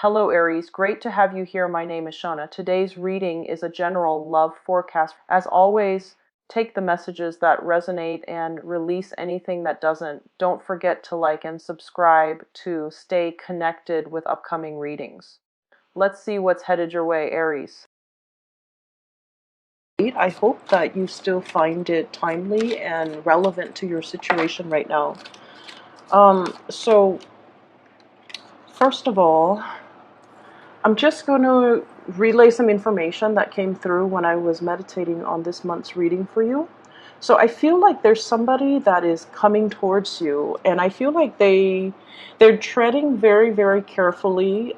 Hello Aries, great to have you here. My name is Shauna. Today's reading is a general love forecast. As always, take the messages that resonate and release anything that doesn't. Don't forget to like and subscribe to stay connected with upcoming readings. Let's see what's headed your way, Aries. I hope that you still find it timely and relevant to your situation right now. So first of all, I'm just going to relay some information that came through when I was meditating on this month's reading for you. So I feel like there's somebody that is coming towards you, and I feel like they're treading very, very carefully.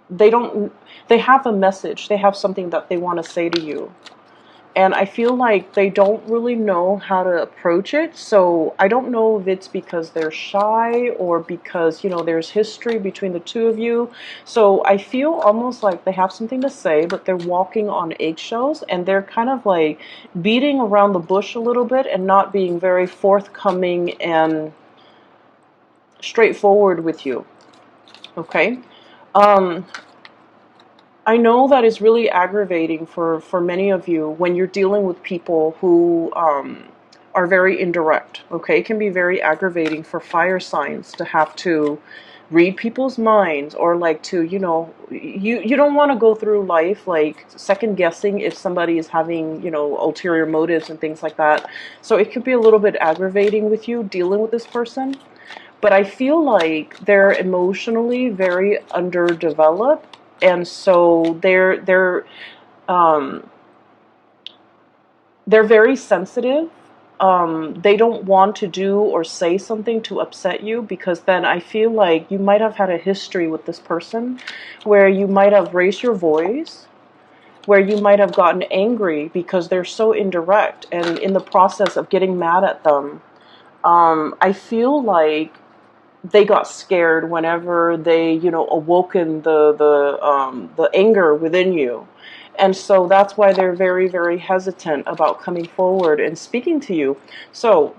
They don't. They have a message. They have something that they want to say to you. And I feel like they don't really know how to approach it. So I don't know if it's because they're shy or because, there's history between the two of you. So I feel almost like they have something to say, but they're walking on eggshells and they're kind of like beating around the bush a little bit and not being very forthcoming and straightforward with you. Okay? Um, I know that is really aggravating for many of you when you're dealing with people who are very indirect, okay? It can be very aggravating for fire signs to have to read people's minds or like to, you don't want to go through life like second guessing if somebody is having, ulterior motives and things like that. So it could be a little bit aggravating with you dealing with this person. But I feel like they're emotionally very underdeveloped, and so um, they're very sensitive. They don't want to do or say something to upset you because then I feel like you might have had a history with this person where you might have raised your voice, where you might have gotten angry because they're so indirect, and in the process of getting mad at them, I feel like they got scared whenever they, awoken the anger within you. And so that's why they're very, very hesitant about coming forward and speaking to you. So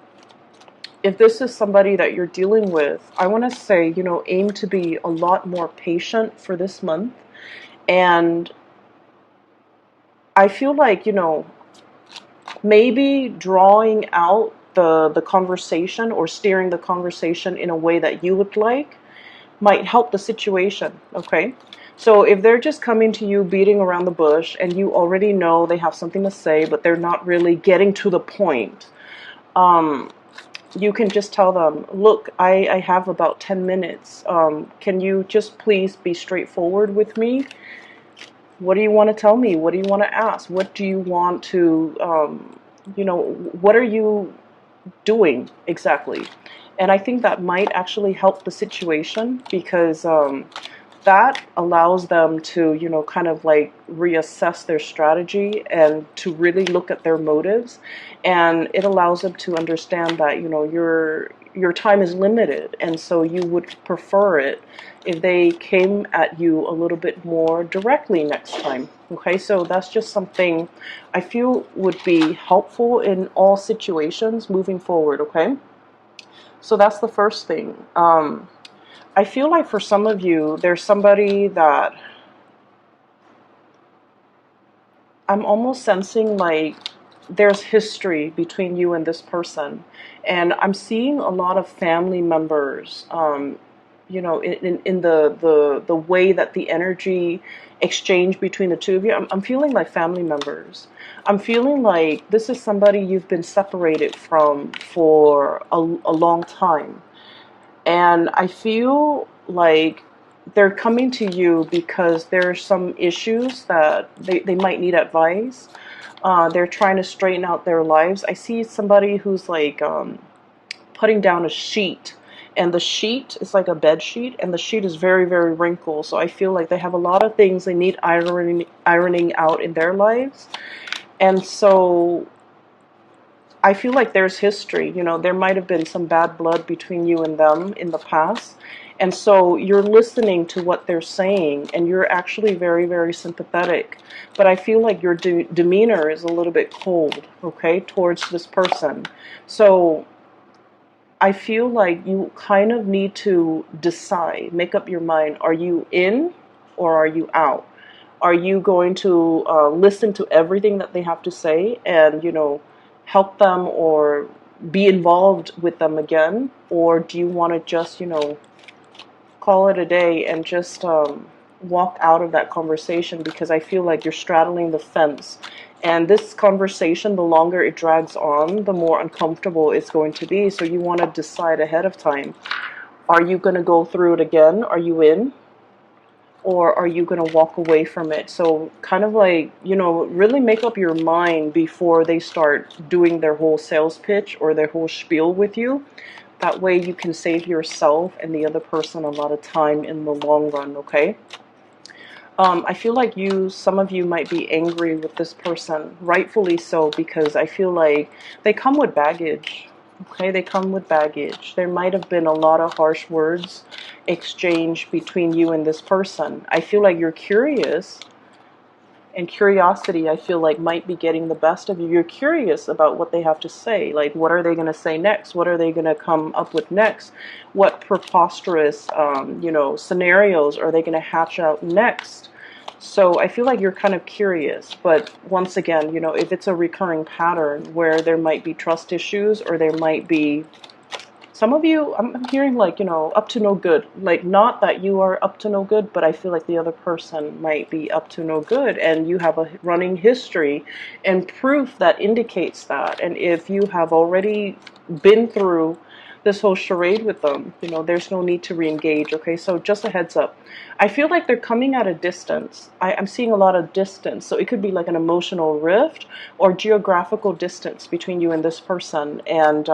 if this is somebody that you're dealing with, I want to say, aim to be a lot more patient for this month. And I feel like, maybe drawing out the conversation or steering the conversation in a way that you would like might help the situation, okay? So if they're just coming to you beating around the bush and you already know they have something to say, but they're not really getting to the point, you can just tell them, look, I have about 10 minutes. Can you just please be straightforward with me? What do you want to tell me? What do you want to ask? What do you want to, what are you doing exactly? And I think that might actually help the situation because that allows them to, kind of like reassess their strategy and to really look at their motives. And it allows them to understand that, your time is limited. And so you would prefer it if they came at you a little bit more directly next time. Okay, so that's just something I feel would be helpful in all situations moving forward, okay? So that's the first thing. I feel like for some of you, there's somebody that I'm almost sensing like there's history between you and this person. And I'm seeing a lot of family members, in the way that the energy exchange between the two of you. I'm feeling like family members. I'm feeling like this is somebody you've been separated from for a long time. And I feel like they're coming to you because there's some issues that they might need advice. They're trying to straighten out their lives. I see somebody who's like putting down a sheet, and the sheet is like a bed sheet, and the sheet is very, very wrinkled. So I feel like they have a lot of things they need ironing out in their lives. And so I feel like there's history. There might have been some bad blood between you and them in the past. And so you're listening to what they're saying, and you're actually very, very sympathetic. But I feel like your demeanor is a little bit cold, okay, towards this person. So I feel like you kind of need to decide, make up your mind. Are you in or are you out? Are you going to listen to everything that they have to say and, help them or be involved with them again? Or do you want to just, call it a day and just walk out of that conversation? Because I feel like you're straddling the fence. And this conversation, the longer it drags on, the more uncomfortable it's going to be. So you want to decide ahead of time. Are you going to go through it again? Are you in? Or are you going to walk away from it? So kind of like, really make up your mind before they start doing their whole sales pitch or their whole spiel with you. That way you can save yourself and the other person a lot of time in the long run, okay? I feel like some of you might be angry with this person, rightfully so, because I feel like they come with baggage. Okay, they come with baggage. There might have been a lot of harsh words exchanged between you and this person. I feel like you're curious, and curiosity, I feel like, might be getting the best of you. You're curious about what they have to say. Like, what are they going to say next? What are they going to come up with next? What preposterous, scenarios are they going to hatch out next? So I feel like you're kind of curious. But once again, if it's a recurring pattern where there might be trust issues or there might be some of you, I'm hearing like, up to no good. Like, not that you are up to no good, but I feel like the other person might be up to no good. And you have a running history and proof that indicates that. And if you have already been through this whole charade with them, there's no need to re-engage, okay? So just a heads up. I feel like they're coming at a distance. I'm seeing a lot of distance. So it could be like an emotional rift or geographical distance between you and this person. And,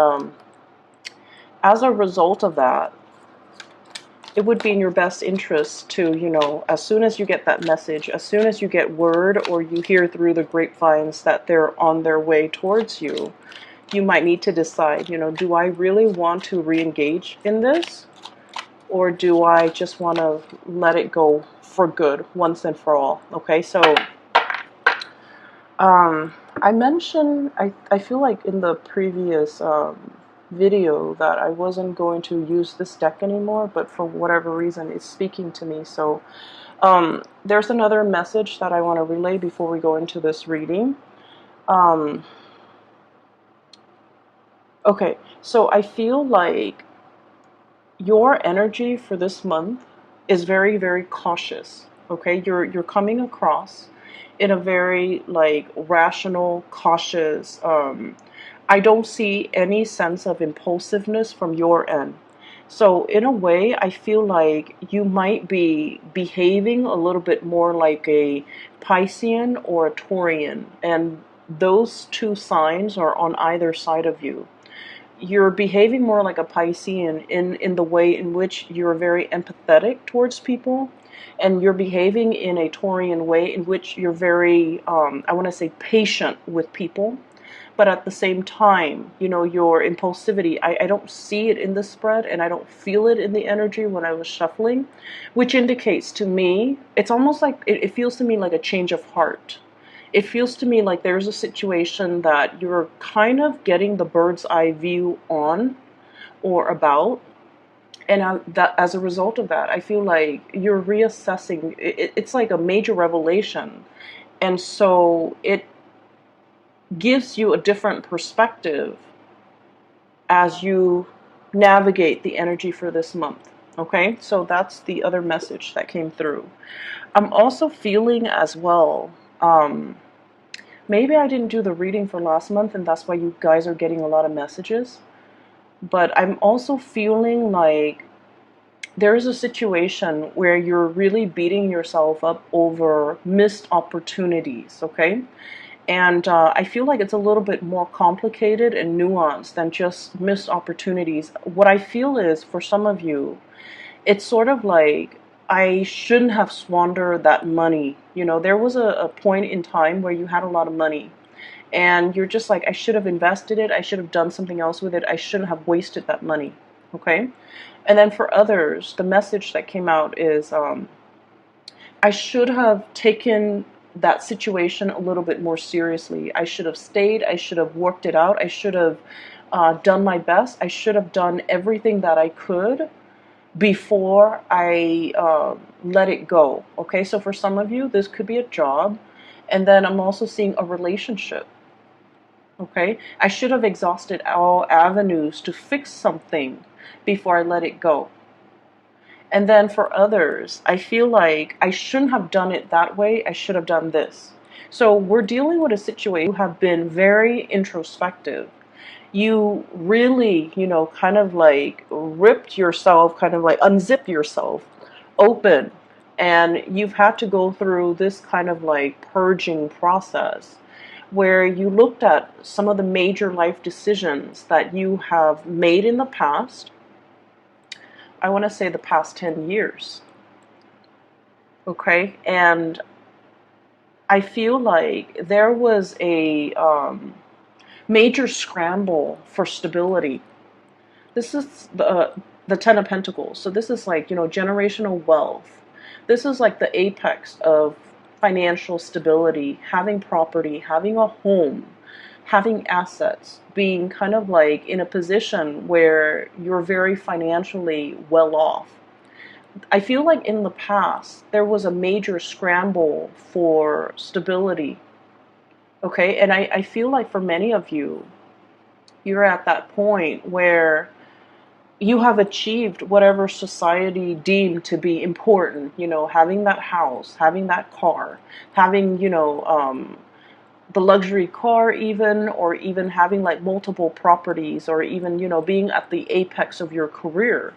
as a result of that, it would be in your best interest to, as soon as you get that message, as soon as you get word or you hear through the grapevines that they're on their way towards you, you might need to decide, do I really want to re-engage in this? Or do I just want to let it go for good once and for all? Okay, so I mentioned, I feel like in the previous video that I wasn't going to use this deck anymore, but for whatever reason it's speaking to me. So there's another message that I want to relay before we go into this reading. Okay, so I feel like your energy for this month is very, very cautious. Okay, you're coming across in a very like rational, cautious. I don't see any sense of impulsiveness from your end. So in a way, I feel like you might be behaving a little bit more like a Piscean or a Taurian, and those two signs are on either side of you. You're behaving more like a Piscean in the way in which you're very empathetic towards people, and you're behaving in a Taurian way in which you're very, I want to say, patient with people. But at the same time, your impulsivity, I don't see it in the spread and I don't feel it in the energy when I was shuffling, which indicates to me, it's almost like, it feels to me like a change of heart. It feels to me like there's a situation that you're kind of getting the bird's eye view on or about. And that, as a result of that, I feel like you're reassessing. It's like a major revelation. And so it gives you a different perspective as you navigate the energy for this month. Okay, so that's the other message that came through. I'm also feeling as well, maybe I didn't do the reading for last month and that's why you guys are getting a lot of messages, but I'm also feeling like there is a situation where you're really beating yourself up over missed opportunities, okay? And I feel like it's a little bit more complicated and nuanced than just missed opportunities. What I feel is, for some of you, it's sort of like, I shouldn't have squandered that money. There was a point in time where you had a lot of money. And you're just like, I should have invested it. I should have done something else with it. I shouldn't have wasted that money. Okay? And then for others, the message that came out is, I should have taken that situation a little bit more seriously. I should have stayed. I should have worked it out. I should have done my best. I should have done everything that I could before I let it go. Okay, so for some of you, this could be a job. And then I'm also seeing a relationship. Okay, I should have exhausted all avenues to fix something before I let it go. And then for others, I feel like I shouldn't have done it that way. I should have done this. So we're dealing with a situation. You have been very introspective. You really, kind of like ripped yourself, kind of like unzip yourself open. And you've had to go through this kind of like purging process where you looked at some of the major life decisions that you have made in the past. I want to say the past 10 years. Okay. And I feel like there was a major scramble for stability. This is the Ten of Pentacles. So this is like, generational wealth. This is like the apex of financial stability, having property, having a home, having assets, being kind of like in a position where you're very financially well off. I feel like in the past, there was a major scramble for stability. Okay, and I feel like for many of you, you're at that point where you have achieved whatever society deemed to be important, having that house, having that car, having, the luxury car even, or even having like multiple properties, or even, being at the apex of your career.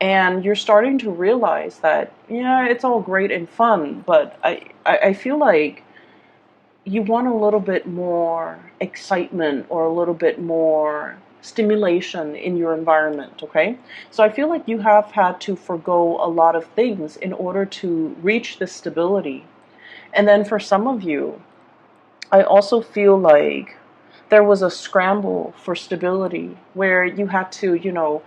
And you're starting to realize that, yeah, it's all great and fun, but I feel like you want a little bit more excitement or a little bit more stimulation in your environment, okay? So I feel like you have had to forgo a lot of things in order to reach this stability. And then for some of you, I also feel like there was a scramble for stability where you had to,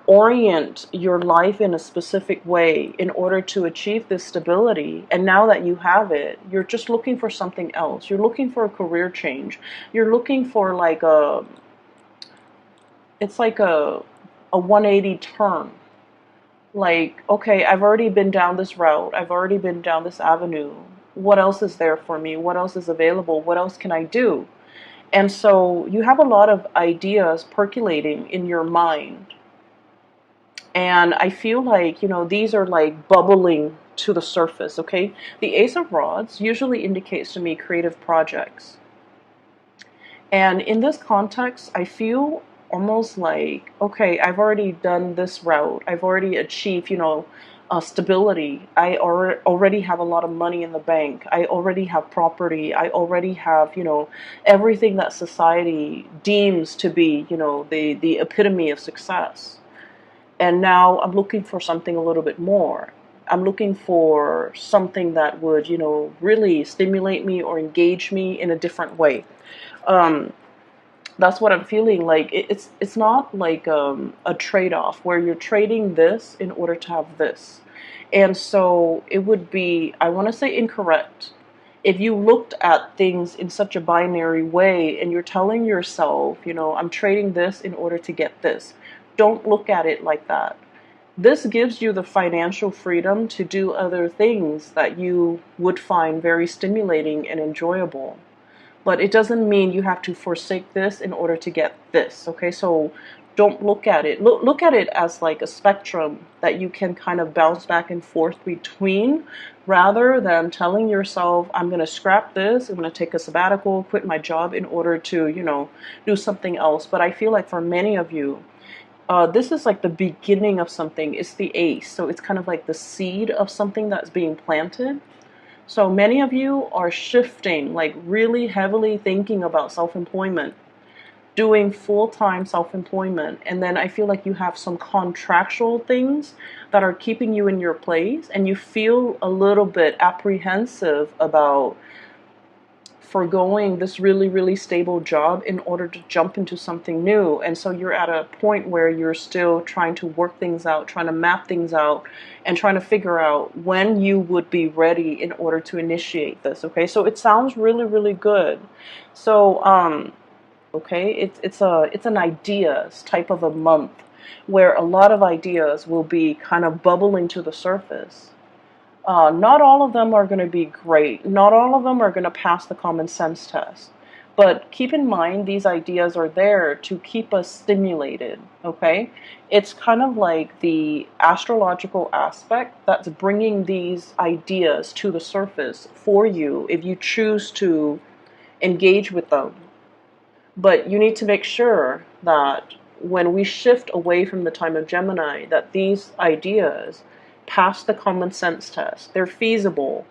orient your life in a specific way in order to achieve this stability. And now that you have it, you're just looking for something else. You're looking for a career change. You're looking for like it's like a 180 turn. Like, okay, I've already been down this route. I've already been down this avenue. What else is there for me? What else is available? What else can I do? And so you have a lot of ideas percolating in your mind. And I feel like, these are like bubbling to the surface, okay? The Ace of Rods usually indicates to me creative projects. And in this context, I feel almost like, okay, I've already done this route. I've already achieved, stability. I already have a lot of money in the bank. I already have property. I already have, everything that society deems to be, the epitome of success. And now I'm looking for something a little bit more. I'm looking for something that would, really stimulate me or engage me in a different way. Um, that's what I'm feeling like. It's not like a trade-off where you're trading this in order to have this. And so it would be, I want to say, incorrect if you looked at things in such a binary way and you're telling yourself, I'm trading this in order to get this. Don't look at it like that. This gives you the financial freedom to do other things that you would find very stimulating and enjoyable. But it doesn't mean you have to forsake this in order to get this, okay? So don't look at it. Look at it as like a spectrum that you can kind of bounce back and forth between, rather than telling yourself, I'm going to scrap this, I'm going to take a sabbatical, quit my job in order to, do something else. But I feel like for many of you, this is like the beginning of something. It's the ace. So it's kind of like the seed of something that's being planted. So many of you are shifting, like really heavily thinking about self-employment, doing full-time self-employment. And then I feel like you have some contractual things that are keeping you in your place, and you feel a little bit apprehensive about foregoing this really, really stable job in order to jump into something new. And so you're at a point where you're still trying to work things out, trying to map things out, and trying to figure out when you would be ready in order to initiate this. Okay, so it sounds really, really good. So Okay, it's an ideas type of a month where a lot of ideas will be kind of bubbling to the surface. Not all of them are going to be great. Not all of them are going to pass the common sense test. But keep in mind, these ideas are there to keep us stimulated, okay? It's kind of like the astrological aspect that's bringing these ideas to the surface for you if you choose to engage with them. But you need to make sure that when we shift away from the time of Gemini, that these ideas pass the common sense test. They're feasible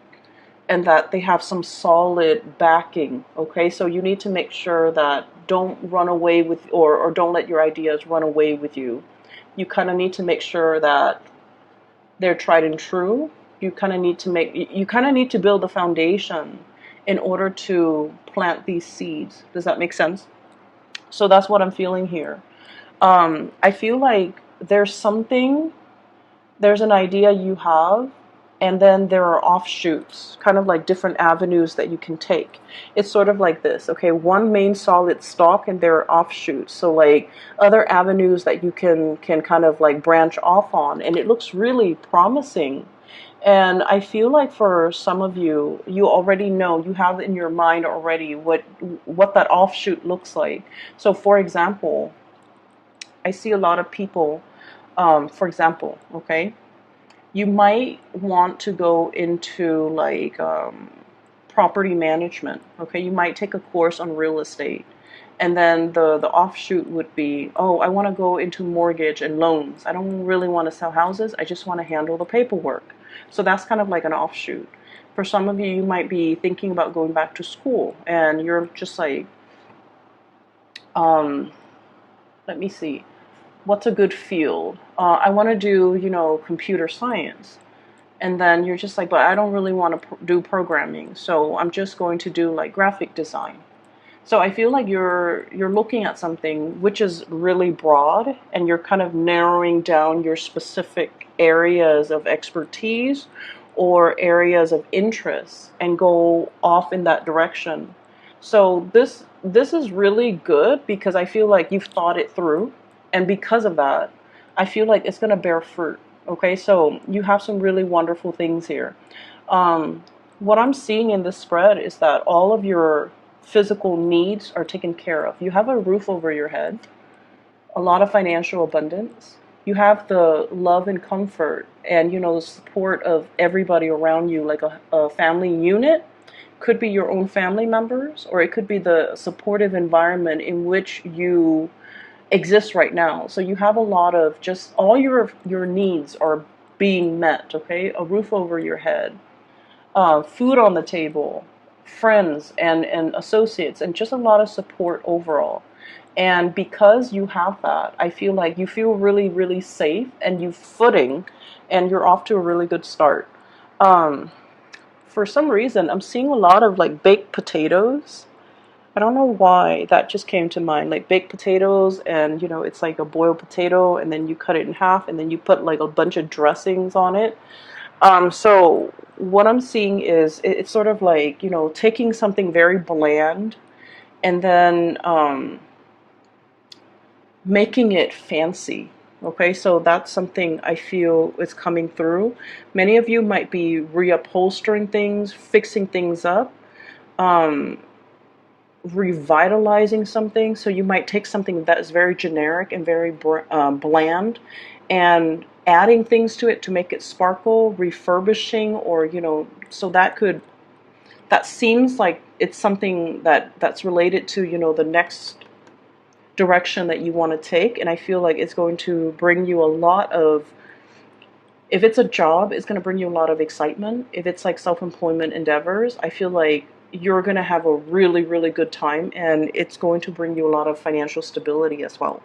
and that they have some solid backing. Okay, so you need to make sure that don't run away with, or don't let your ideas run away with you. You kind of need to make sure that they're tried and true. You kind of need to build a foundation in order to plant these seeds. Does that make sense? So that's what I'm feeling here. I feel like there's an idea you have, and then there are offshoots, kind of like different avenues that you can take. It's sort of like this, okay, one main solid stalk, and there are offshoots. So like other avenues that you can kind of like branch off on, and it looks really promising. And I feel like for some of you, you already know, you have in your mind already what that offshoot looks like. So for example, I see a lot of people, for example, okay, you might want to go into like property management. Okay, you might take a course on real estate, and then the offshoot would be, oh, I want to go into mortgage and loans. I don't really want to sell houses. I just want to handle the paperwork. So that's kind of like an offshoot. For some of you, you might be thinking about going back to school, and you're just like, um, let me see, what's a good field? I want to do, computer science. And then you're just like, but I don't really want to do programming, so I'm just going to do like graphic design. So I feel like you're looking at something which is really broad, and you're kind of narrowing down your specific areas of expertise or areas of interest and go off in that direction. So this is really good because I feel like you've thought it through, and because of that, I feel like it's going to bear fruit. Okay, so you have some really wonderful things here. Um, what I'm seeing in this spread is that all of your physical needs are taken care of. You have a roof over your head, a lot of financial abundance. You have the love and comfort and, the support of everybody around you, like a family unit. Could be your own family members, or it could be the supportive environment in which you exist right now. So you have a lot of, just all your needs are being met. Okay, a roof over your head, food on the table, friends and associates, and just a lot of support overall. And because you have that, I feel like you feel really, really safe, and you footing, and you're off to a really good start. Um, for some reason, I'm seeing a lot of like baked potatoes. I don't know why that just came to mind. Like baked potatoes, and it's like a boiled potato, and then you cut it in half, and then you put like a bunch of dressings on it. So what I'm seeing is it's sort of like, taking something very bland, and then making it fancy. Okay, so that's something I feel is coming through. Many of you might be reupholstering things, fixing things up, um, revitalizing something. So you might take something that is very generic and very bland, and adding things to it to make it sparkle, refurbishing, or so that seems like it's something that's related to the next direction that you want to take. And I feel like it's going to bring you a lot of, if it's a job, it's going to bring you a lot of excitement. If it's like self-employment endeavors, I feel like you're going to have a really, really good time, and it's going to bring you a lot of financial stability as well.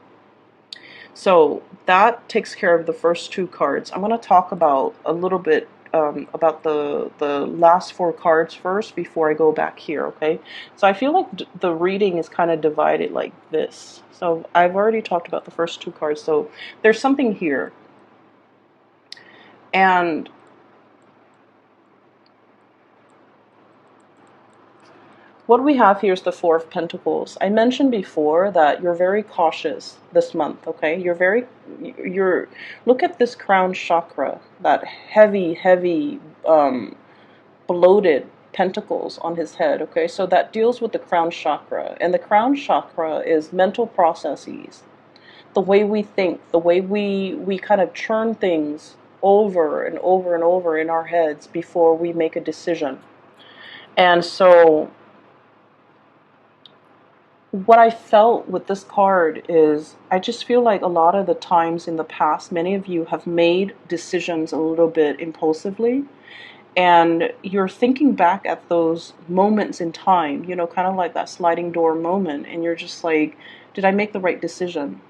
So that takes care of the first two cards. I'm going to talk about a little bit about the last four cards first before I go back here, okay? So I feel like the reading is kind of divided like this. So I've already talked about the first two cards, so there's something here. And What we have here is the Four of Pentacles. I mentioned before that you're very cautious this month, okay? You're, look at this crown chakra, that heavy, bloated pentacles on his head, okay? So that deals with the crown chakra. And the crown chakra is mental processes, the way we think, the way we kind of churn things over and over and over in our heads before we make a decision. And so what I felt with this card is I just feel like a lot of the times in the past, many of you have made decisions a little bit impulsively, and you're thinking back at those moments in time, you know, kind of like that sliding door moment, and you're just like, did I make the right decision?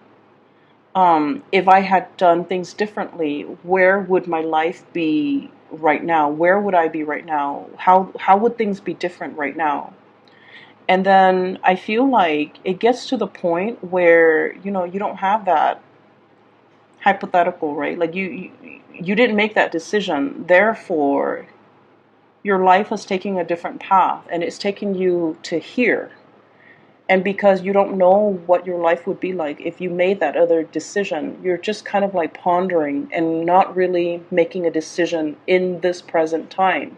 If I had done things differently, where would my life be right now? Where would I be right now? How would things be different right now? And then I feel like it gets to the point where, you know, you don't have that hypothetical, right? Like you didn't make that decision. Therefore, your life is taking a different path, and it's taking you to here. And because you don't know what your life would be like if you made that other decision, you're just kind of like pondering and not really making a decision in this present time,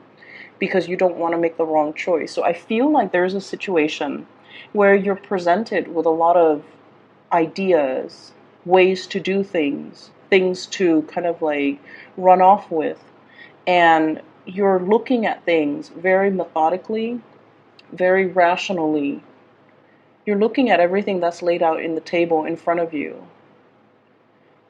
because you don't want to make the wrong choice. So I feel like there's a situation where you're presented with a lot of ideas, ways to do things, things to kind of like run off with. And you're looking at things very methodically, very rationally. You're looking at everything that's laid out in the table in front of you.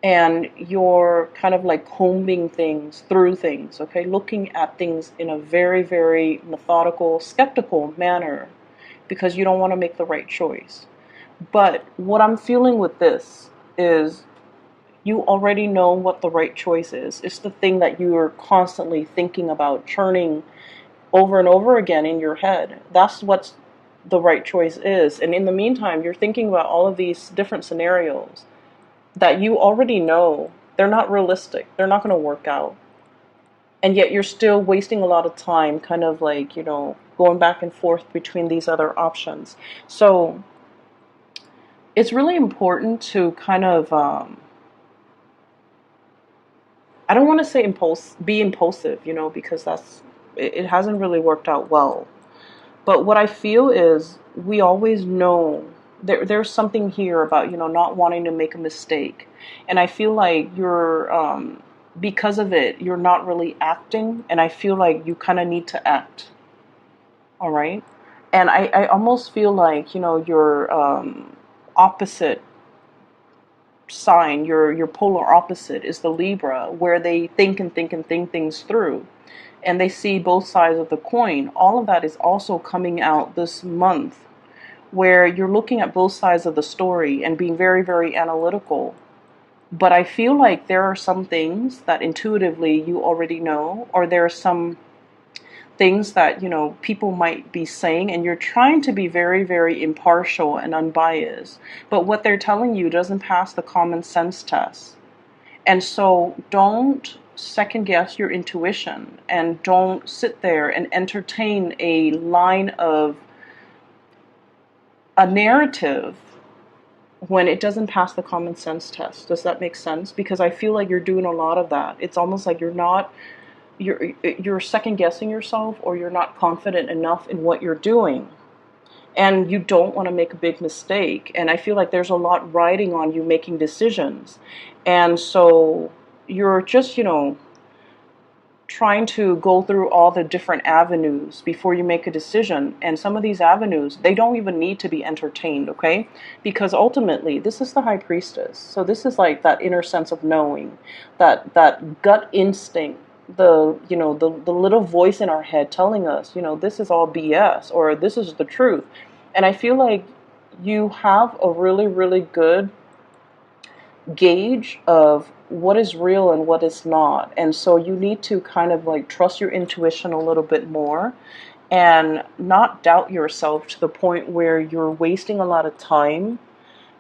And you're kind of like combing things through things, okay? Looking at things in a very, very methodical, skeptical manner, because you don't want to make the right choice. But what I'm feeling with this is you already know what the right choice is. It's the thing that you are constantly thinking about, churning over and over again in your head. That's what the right choice is. And in the meantime, you're thinking about all of these different scenarios that you already know they're not realistic, they're not going to work out. And yet you're still wasting a lot of time kind of like, you know, going back and forth between these other options. So it's really important to kind of, I don't want to say be impulsive, you know, because it hasn't really worked out well. But what I feel is we always know there's something here about, you know, not wanting to make a mistake. And I feel like because of it, you're not really acting. And I feel like you kind of need to act. All right. And I almost feel like, you know, your opposite sign, your polar opposite is the Libra, where they think and think and think things through, and they see both sides of the coin. All of that is also coming out this month, where you're looking at both sides of the story and being very, very analytical. But I feel like there are some things that intuitively you already know, or there are some things that, you know, people might be saying, and you're trying to be very, very impartial and unbiased, but what they're telling you doesn't pass the common sense test. And so don't second guess your intuition, and don't sit there and entertain a line of a narrative when it doesn't pass the common sense test. Does that make sense? Because I feel like you're doing a lot of that. It's almost like you're second guessing yourself, or you're not confident enough in what you're doing, and you don't want to make a big mistake. And I feel like there's a lot riding on you making decisions, and so you're just, you know, trying to go through all the different avenues before you make a decision. And some of these avenues, they don't even need to be entertained, okay? Because ultimately, this is the High Priestess. So this is like that inner sense of knowing, that gut instinct, the little voice in our head telling us, you know, this is all BS, or this is the truth. And I feel like you have a really, really good gauge of what is real and what is not. And so you need to kind of like trust your intuition a little bit more, and not doubt yourself to the point where you're wasting a lot of time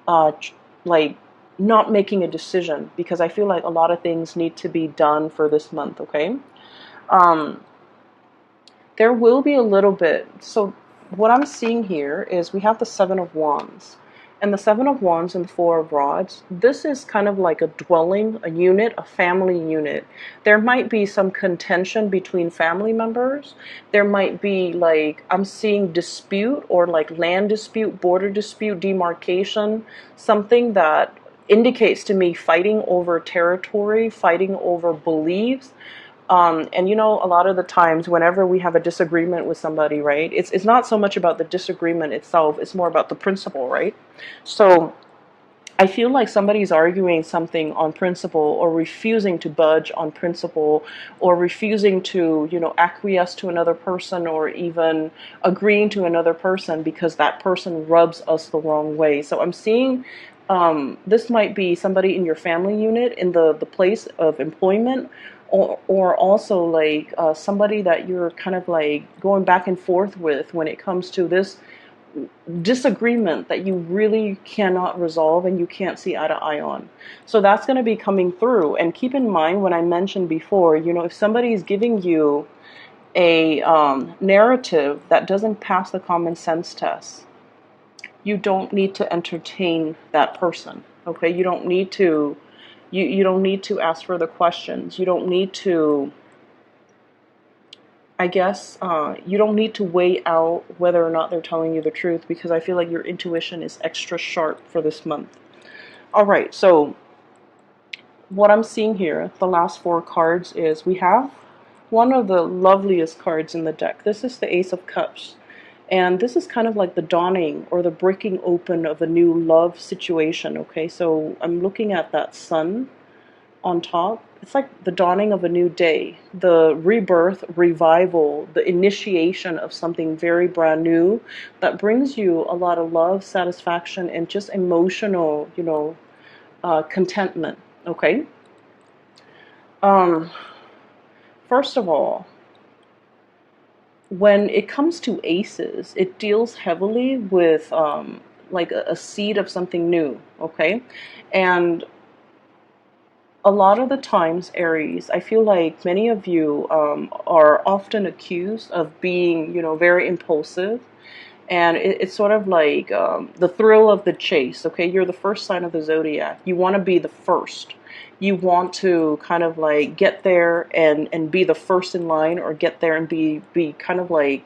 like not making a decision, because I feel like a lot of things need to be done for this month, okay? There will be a little bit, so what I'm seeing here is we have the Seven of Wands. And the Seven of Wands and the Four of Rods, this is kind of like a dwelling, a unit, a family unit. There might be some contention between family members. There might be like, I'm seeing dispute or like land dispute, border dispute, demarcation, something that indicates to me fighting over territory, fighting over beliefs. And you know, a lot of the times whenever we have a disagreement with somebody, right, it's not so much about the disagreement itself, it's more about the principle, right? So I feel like somebody's arguing something on principle or refusing to budge on principle or refusing to, you know, acquiesce to another person or even agreeing to another person because that person rubs us the wrong way. So I'm seeing this might be somebody in your family unit in the place of employment, or also like somebody that you're kind of like going back and forth with when it comes to this disagreement that you really cannot resolve and you can't see eye to eye on. So that's going to be coming through. And keep in mind when I mentioned before, you know, if somebody is giving you a narrative that doesn't pass the common sense test, you don't need to entertain that person. Okay, you don't need to. You don't need to ask further questions. You don't need to, I guess, you don't need to weigh out whether or not they're telling you the truth, because I feel like your intuition is extra sharp for this month. All right, so what I'm seeing here, the last four cards, is we have one of the loveliest cards in the deck. This is the Ace of Cups. And this is kind of like the dawning or the breaking open of a new love situation, okay? So I'm looking at that sun on top. It's like the dawning of a new day, the rebirth, revival, the initiation of something very brand new that brings you a lot of love, satisfaction, and just emotional, you know, contentment, okay? Um, First of all, when it comes to aces, it deals heavily with like a seed of something new, okay? And a lot of the times, Aries, I feel like many of you are often accused of being, you know, very impulsive. And it's sort of like the thrill of the chase, okay? You're the first sign of the zodiac. You want to be the first. You want to kind of like get there and be the first in line, or get there and be kind of like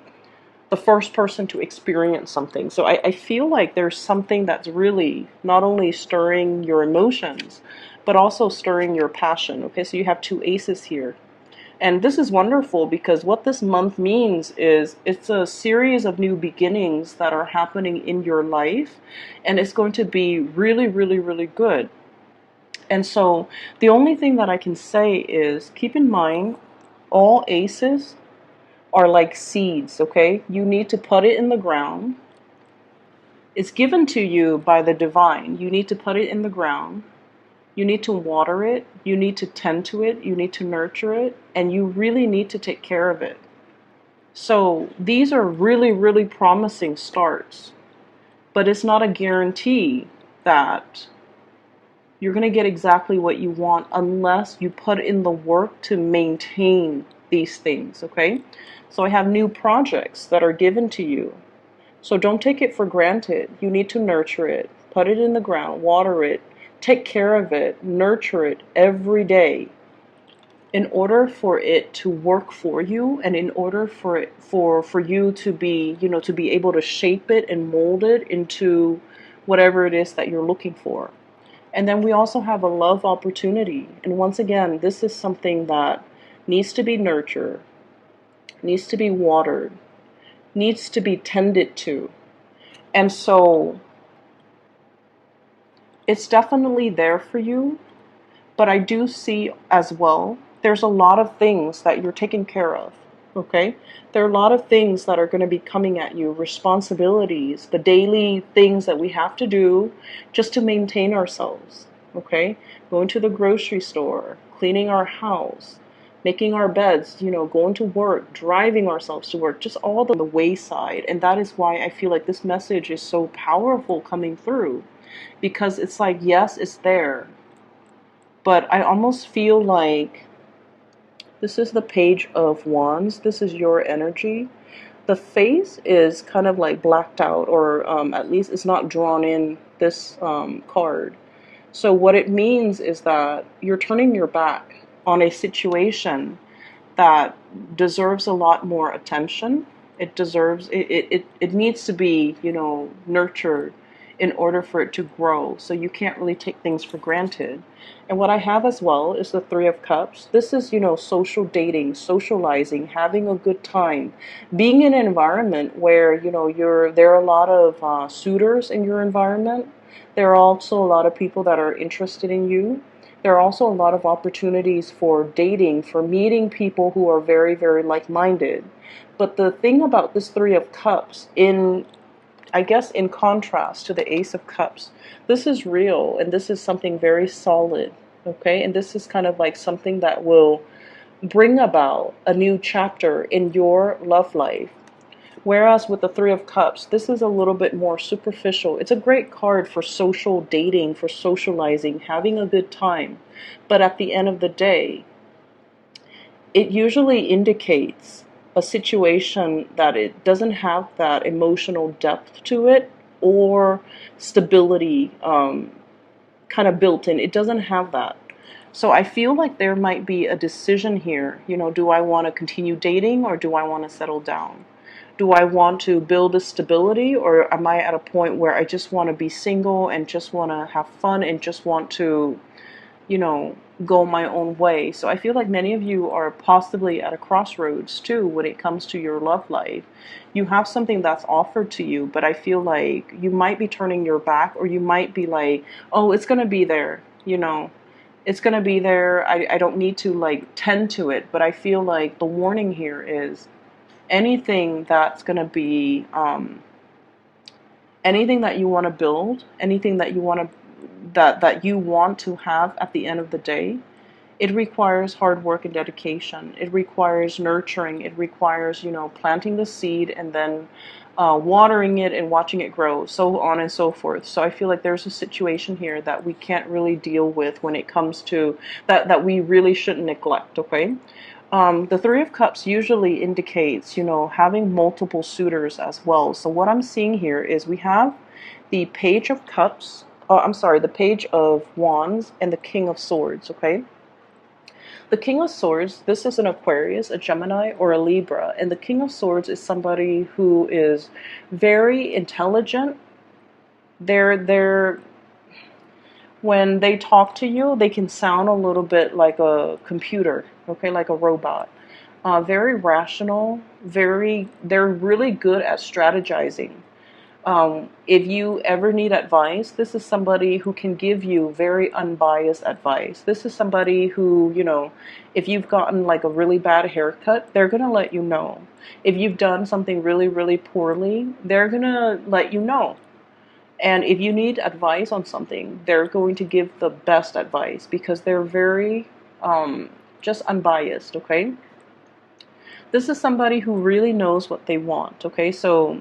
the first person to experience something. So I feel like there's something that's really not only stirring your emotions, but also stirring your passion. Okay, so you have two aces here. And this is wonderful because what this month means is it's a series of new beginnings that are happening in your life, and it's going to be really, really, really good. And so the only thing that I can say is keep in mind all aces are like seeds, okay? You need to put it in the ground. It's given to you by the divine. You need to put it in the ground. You need to water it. You need to tend to it. You need to nurture it. And you really need to take care of it. So these are really, really promising starts. But it's not a guarantee that you're going to get exactly what you want unless you put in the work to maintain these things, okay? So I have new projects that are given to you. So don't take it for granted. You need to nurture it, put it in the ground, water it, take care of it, nurture it every day in order for it to work for you, and in order for it for you to be, you know, to be able to shape it and mold it into whatever it is that you're looking for. And then we also have a love opportunity. And once again, this is something that needs to be nurtured, needs to be watered, needs to be tended to. And so it's definitely there for you. But I do see as well, there's a lot of things that you're taking care of. Okay? There are a lot of things that are going to be coming at you, responsibilities, the daily things that we have to do just to maintain ourselves. Okay? Going to the grocery store, cleaning our house, making our beds, you know, going to work, driving ourselves to work, just all the wayside. And that is why I feel like this message is so powerful coming through. Because it's like, yes, it's there. But I almost feel like this is the Page of Wands. This is your energy. The face is kind of like blacked out, or at least it's not drawn in this card. So what it means is that you're turning your back on a situation that deserves a lot more attention. It needs to be, nurtured in order for it to grow. So you can't really take things for granted. And what I have as well is the Three of Cups. This is, social dating, socializing, having a good time, being in an environment where, there are a lot of suitors in your environment. There are also a lot of people that are interested in you. There are also a lot of opportunities for dating, for meeting people who are very, very like-minded. But the thing about this Three of Cups, I guess in contrast to the Ace of Cups, this is real and this is something very solid, okay? And this is kind of like something that will bring about a new chapter in your love life. Whereas with the Three of Cups, this is a little bit more superficial. It's a great card for social dating, for socializing, having a good time. But at the end of the day, it usually indicates a situation that it doesn't have that emotional depth to it, or stability kind of built in. It doesn't have that. So I feel like there might be a decision here. Do I want to continue dating, or do I want to settle down? Do I want to build a stability, or am I at a point where I just want to be single and just want to have fun and just want to, go my own way? So I feel like many of you are possibly at a crossroads too when it comes to your love life. You have something that's offered to you, but I feel like you might be turning your back, or you might be like, oh, it's going to be there, it's going to be there. I don't need to like tend to it. But I feel like the warning here is anything that's going to be anything that you want to build, anything that you want to that you want to have at the end of the day, it requires hard work and dedication. It requires nurturing. It requires, planting the seed and then watering it and watching it grow, so on and so forth. So I feel like there's a situation here that we can't really deal with when it comes to that we really shouldn't neglect, okay? The Three of Cups usually indicates, having multiple suitors as well. So what I'm seeing here is we have the Page of Cups, the Page of Wands, and the King of Swords, okay? The King of Swords, this is an Aquarius, a Gemini, or a Libra. And the King of Swords is somebody who is very intelligent. They're when they talk to you, they can sound a little bit like a computer, okay, like a robot. Very rational, they're really good at strategizing. If you ever need advice, this is somebody who can give you very unbiased advice. This is somebody who, if you've gotten like a really bad haircut, they're going to let you know. If you've done something really, really poorly, they're going to let you know. And if you need advice on something, they're going to give the best advice because they're very just unbiased, okay? This is somebody who really knows what they want, okay? So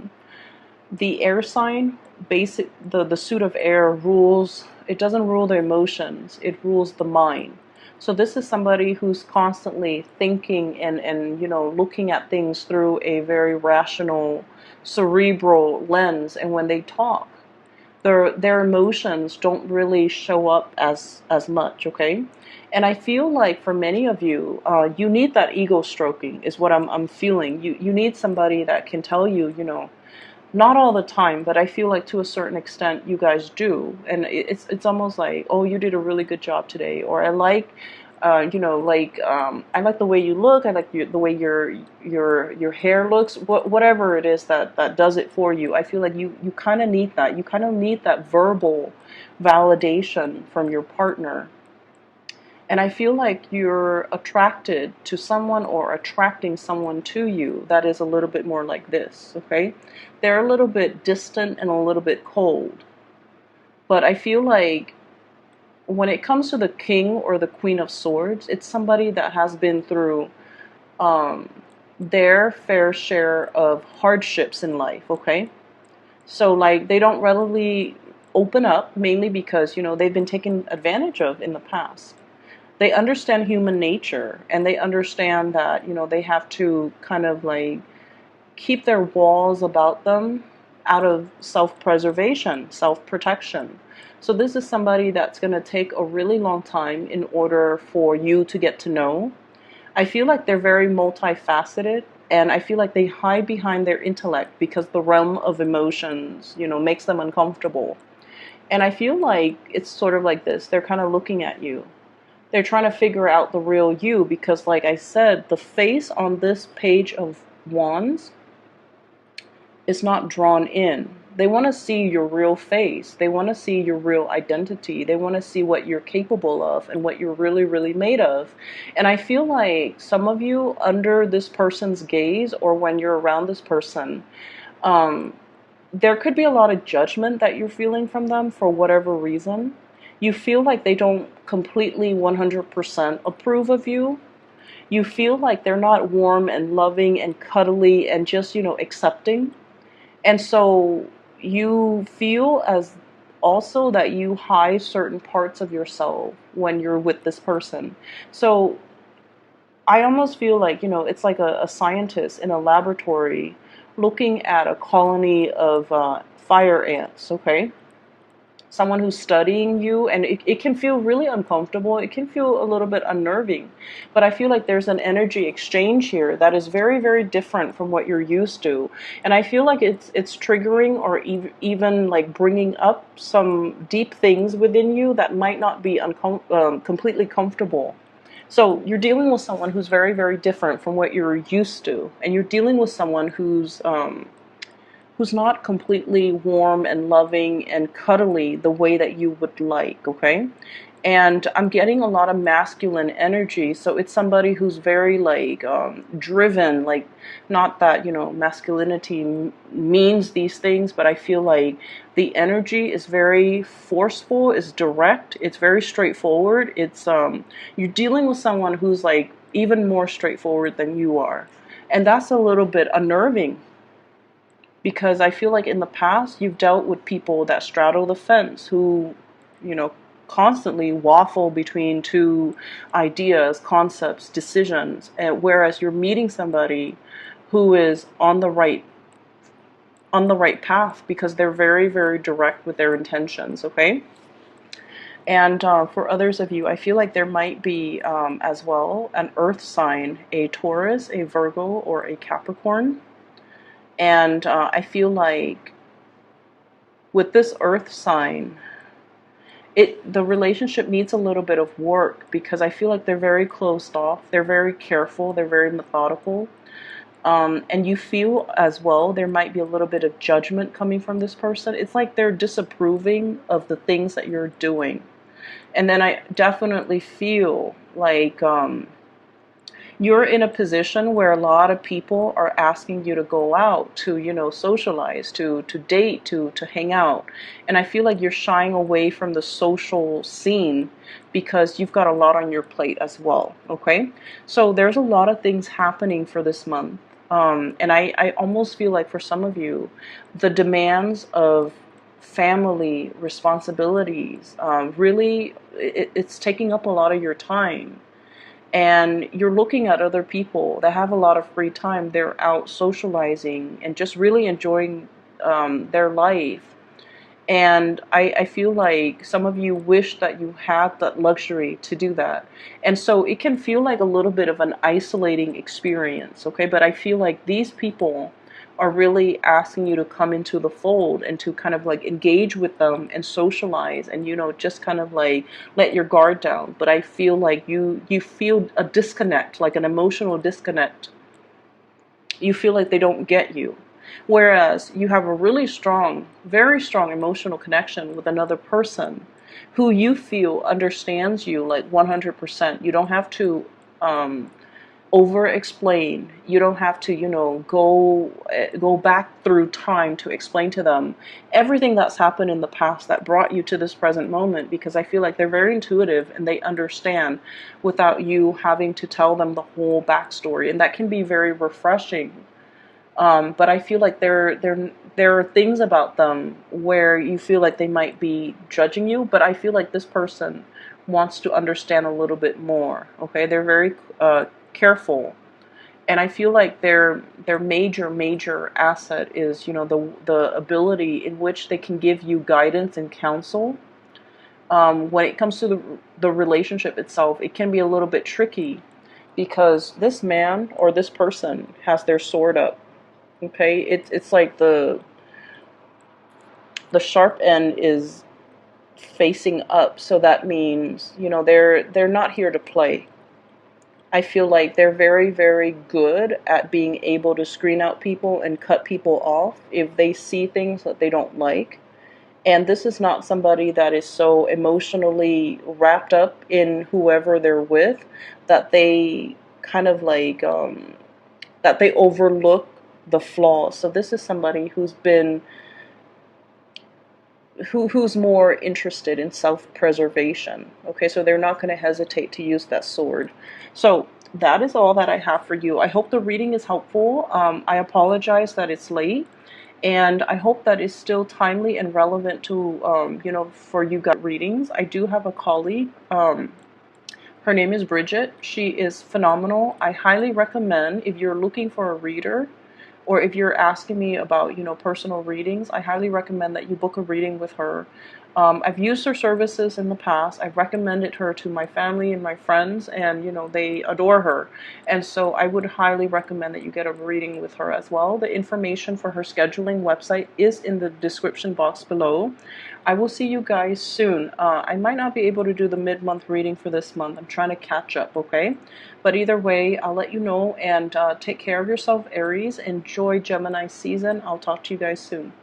the air sign, the suit of air rules, it doesn't rule the emotions, it rules the mind. So this is somebody who's constantly thinking and looking at things through a very rational, cerebral lens. And when they talk, their emotions don't really show up as much, okay? And I feel like for many of you, you need that ego stroking is what I'm feeling. You need somebody that can tell you, not all the time, but I feel like to a certain extent you guys do. And it's almost like, oh, you did a really good job today, or I like I like the way you look. I like the way your hair looks. Whatever it is that does it for you. I feel like you kind of need that. You kind of need that verbal validation from your partner. And I feel like you're attracted to someone or attracting someone to you that is a little bit more like this, okay? They're a little bit distant and a little bit cold. But I feel like when it comes to the King or the Queen of Swords, it's somebody that has been through their fair share of hardships in life, okay? So like they don't readily open up, mainly because, they've been taken advantage of in the past. They understand human nature, and they understand that, they have to kind of like keep their walls about them out of self-preservation, self-protection. So this is somebody that's going to take a really long time in order for you to get to know. I feel like they're very multifaceted, and I feel like they hide behind their intellect because the realm of emotions, makes them uncomfortable. And I feel like it's sort of like this. They're kind of looking at you. They're trying to figure out the real you because, like I said, the face on this page of wands is not drawn in. They want to see your real face. They want to see your real identity. They want to see what you're capable of and what you're really, really made of. And I feel like some of you, under this person's gaze or when you're around this person, there could be a lot of judgment that you're feeling from them for whatever reason. You feel like they don't completely 100% approve of you. You feel like they're not warm and loving and cuddly and just, accepting. And so you feel as also that you hide certain parts of yourself when you're with this person. So I almost feel like, it's like a scientist in a laboratory looking at a colony of fire ants, okay? Someone who's studying you, and it can feel really uncomfortable. It can feel a little bit unnerving, but I feel like there's an energy exchange here that is very, very different from what you're used to, and I feel like it's triggering or even like bringing up some deep things within you that might not be completely comfortable. So you're dealing with someone who's very, very different from what you're used to, and you're dealing with someone who's not completely warm and loving and cuddly the way that you would like, okay? And I'm getting a lot of masculine energy, so it's somebody who's very like driven, like not that, masculinity means these things, but I feel like the energy is very forceful, is direct, it's very straightforward. It's you're dealing with someone who's like even more straightforward than you are. And that's a little bit unnerving because I feel like in the past you've dealt with people that straddle the fence who, constantly waffle between two ideas, concepts, decisions, and whereas you're meeting somebody who is on the right path because they're very, very direct with their intentions, okay? And for others of you, I feel like there might be as well an earth sign, a Taurus, a Virgo, or a Capricorn. And I feel like with this earth sign, the relationship needs a little bit of work because I feel like they're very closed off, they're very careful, they're very methodical. And you feel as well there might be a little bit of judgment coming from this person. It's like they're disapproving of the things that you're doing. And then I definitely feel like you're in a position where a lot of people are asking you to go out, to, socialize, to date, to hang out. And I feel like you're shying away from the social scene because you've got a lot on your plate as well, okay? So there's a lot of things happening for this month. And I almost feel like for some of you, the demands of family responsibilities, really, it's taking up a lot of your time. And you're looking at other people that have a lot of free time. They're out socializing and just really enjoying their life. And I feel like some of you wish that you had that luxury to do that. And so it can feel like a little bit of an isolating experience, okay? But I feel like these people are really asking you to come into the fold and to kind of like engage with them and socialize and, just kind of like let your guard down. But I feel like you feel a disconnect, like an emotional disconnect. You feel like they don't get you. Whereas you have a really strong, very strong emotional connection with another person who you feel understands you like 100%. You don't have to over explain. You don't have to, go back through time to explain to them everything that's happened in the past that brought you to this present moment, because I feel like they're very intuitive and they understand without you having to tell them the whole backstory, and that can be very refreshing. But I feel like there are things about them where you feel like they might be judging you, but I feel like this person wants to understand a little bit more. Okay, they're very careful, And I feel like their major asset is, you know, the ability in which they can give you guidance and counsel. When it comes to the relationship itself, it can be a little bit tricky because this man or this person has their sword up. Okay, it's like the sharp end is facing up, so that means, you know, they're not here to play. I feel like they're very good at being able to screen out people and cut people off if they see things that they don't like. And this is not somebody that is so emotionally wrapped up in whoever they're with that they kind of like that they overlook the flaws. So this is somebody who's more interested in self-preservation. Okay, so they're not going to hesitate to use that sword. So that is all that I have for you. I hope the reading is helpful. I apologize that it's late, and I hope that it's still timely and relevant to you know, for you guys readings. I do have a colleague. Her name is Bridget. She is phenomenal. I highly recommend, if you're looking for a reader, or if you're asking me about, you know, personal readings, I highly recommend that you book a reading with her. I've used her services in the past. I've recommended her to my family and my friends, and, you know, they adore her. And so I would highly recommend that you get a reading with her as well. The information for her scheduling website is in the description box below. I will see you guys soon. I might not be able to do the mid-month reading for this month. I'm trying to catch up, okay? But either way, I'll let you know, and take care of yourself, Aries. Enjoy Gemini season. I'll talk to you guys soon.